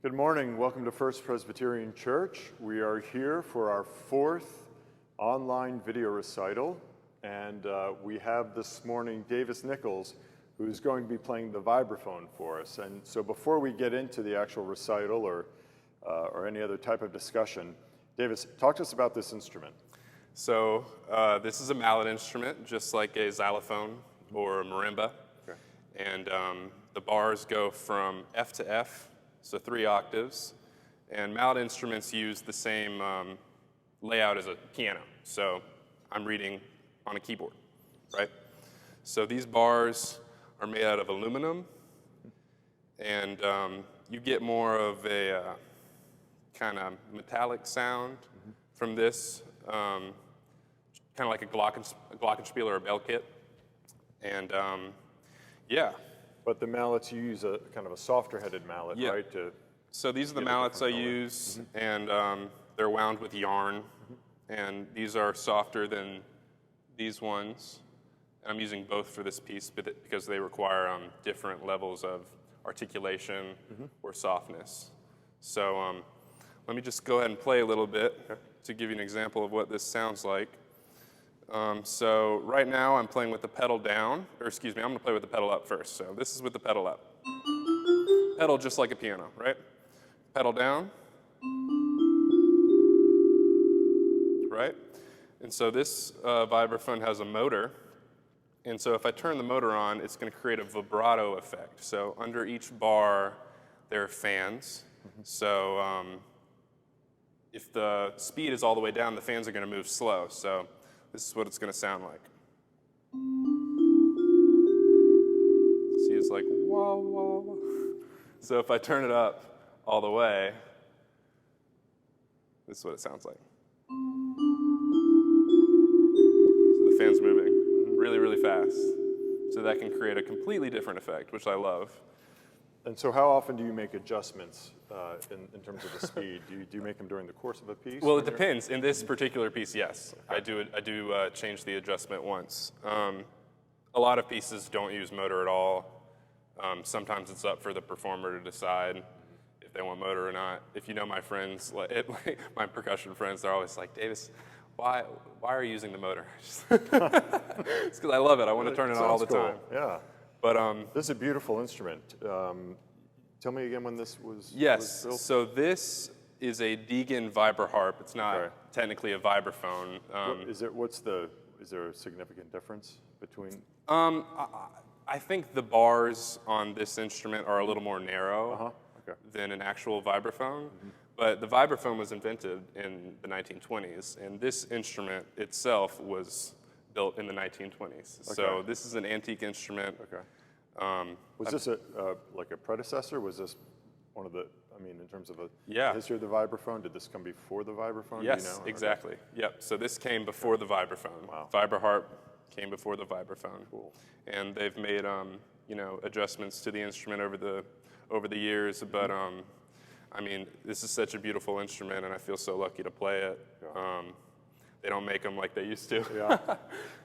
Good morning. Welcome to First Presbyterian Church. We are here for our fourth online video recital, and we have this morning Davis Nichols, who's going to be playing the vibraphone for us. And so before we get into the actual recital or any other type of discussion, Davis, talk to us about this instrument. So this is a mallet instrument, just like a xylophone or a marimba. Okay. And the bars go from F to F, so 3 octaves. And mallet instruments use the same layout as a piano. So I'm reading on a keyboard, right? So these bars are made out of aluminum, and you get more of a kind of metallic sound from this, kind of like a glockenspiel or a bell kit. And yeah. But the mallets, you use a kind of a softer-headed mallet, Yeah. right? So these are the mallets I use, and they're wound with yarn, and these are softer than these ones. And I'm using both for this piece because they require different levels of articulation or softness. So let me just go ahead and play a little bit to give you an example of what this sounds like. So right now I'm playing with the pedal down, or excuse me, I'm going to play with the pedal up first. So this is with the pedal up. Pedal just like a piano, right? Pedal down. Right? And so this vibraphone has a motor. And so if I turn the motor on, it's going to create a vibrato effect. So under each bar, there are fans. So if the speed is all the way down, the fans are going to move slow. So this is what it's going to sound like. See, it's like wah, wah, wah. So if I turn it up all the way, this is what it sounds like. So the fan's moving really, really fast. So that can create a completely different effect, which I love. And so how often do you make adjustments in terms of the speed? Do you make them during the course of a piece? Well, it depends. In this particular piece, yes. Okay. I do change the adjustment once. A lot of pieces don't use motor at all. Sometimes it's up for the performer to decide if they want motor or not. If you know my friends, my percussion friends, they're always like, Davis, why are you using the motor? It's because I love it. I want to turn it on all the time. Yeah. But this is a beautiful instrument. Tell me again when this was Yes. built. So this is a Deegan vibra-harp. It's not technically a vibraphone. Is there a significant difference between? I think the bars on this instrument are a little more narrow than an actual vibraphone. But the vibraphone was invented in the 1920s, and this instrument itself was built in the 1920s. Okay. So this is an antique instrument. Okay. Was this like a predecessor? Was this one of the, in terms of the history of the vibraphone, did this come before the vibraphone? Yes, do you know? Exactly. Okay. Yep. So this came before the vibraphone. Wow. Vibra-harp came before the vibraphone. Cool. And they've made adjustments to the instrument over the years, but this is such a beautiful instrument, and I feel so lucky to play it. Yeah. They don't make them like they used to. Yeah.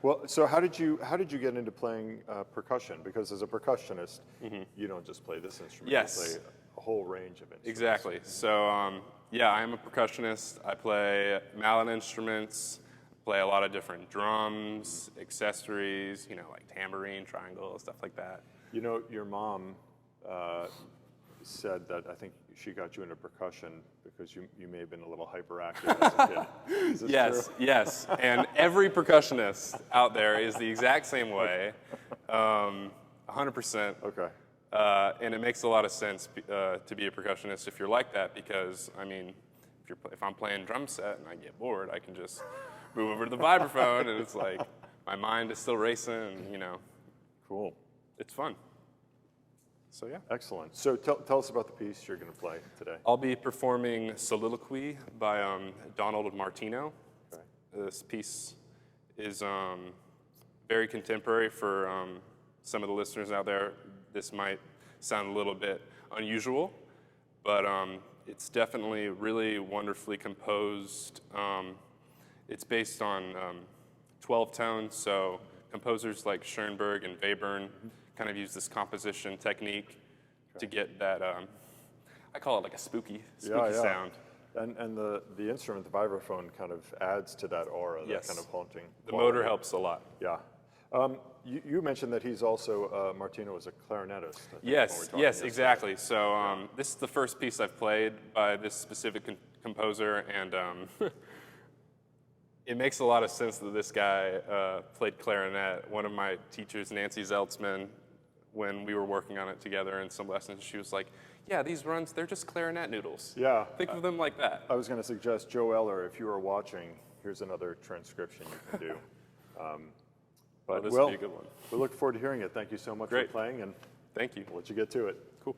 Well, so how did you get into playing percussion? Because as a percussionist, you don't just play this instrument. Yes. You play a whole range of instruments. Exactly. So I'm a percussionist. I play mallet instruments. Play a lot of different drums, accessories. Like tambourine, triangle, stuff like that. Your mom said that I think she got you into percussion because you may have been a little hyperactive as a kid. Is this true? Yes. And every percussionist out there is the exact same way, 100%. Okay. And it makes a lot of sense to be a percussionist if you're like that, because if I'm playing drum set and I get bored, I can just move over to the vibraphone, and it's like my mind is still racing. Cool. It's fun. So yeah. Excellent. So tell us about the piece you're going to play today. I'll be performing Soliloquy by Donald Martino. Okay. This piece is very contemporary for some of the listeners out there. This might sound a little bit unusual, but it's definitely really wonderfully composed. It's based on 12 tones, so composers like Schoenberg and Webern kind of use this composition technique to get that. I call it like a spooky Yeah. sound. And the instrument, the vibraphone, kind of adds to that aura, Yes. that kind of haunting The quality. motor helps a lot. Yeah. You mentioned that he's also, Martino is a clarinetist. I think, when we Yes, talked yes, yesterday. exactly. So this is the first piece I've played by this specific composer, and it makes a lot of sense that this guy played clarinet. One of my teachers, Nancy Zeltzman, when we were working on it together in some lessons, she was like, yeah, these runs, they're just clarinet noodles. Yeah. Think of them like that. I was going to suggest, Joe Eller, if you are watching, here's another transcription you can do. But this would be a good one. We look forward to hearing it. Thank you so much Great. for playing, and Thank you. I'll let you get to it. Cool.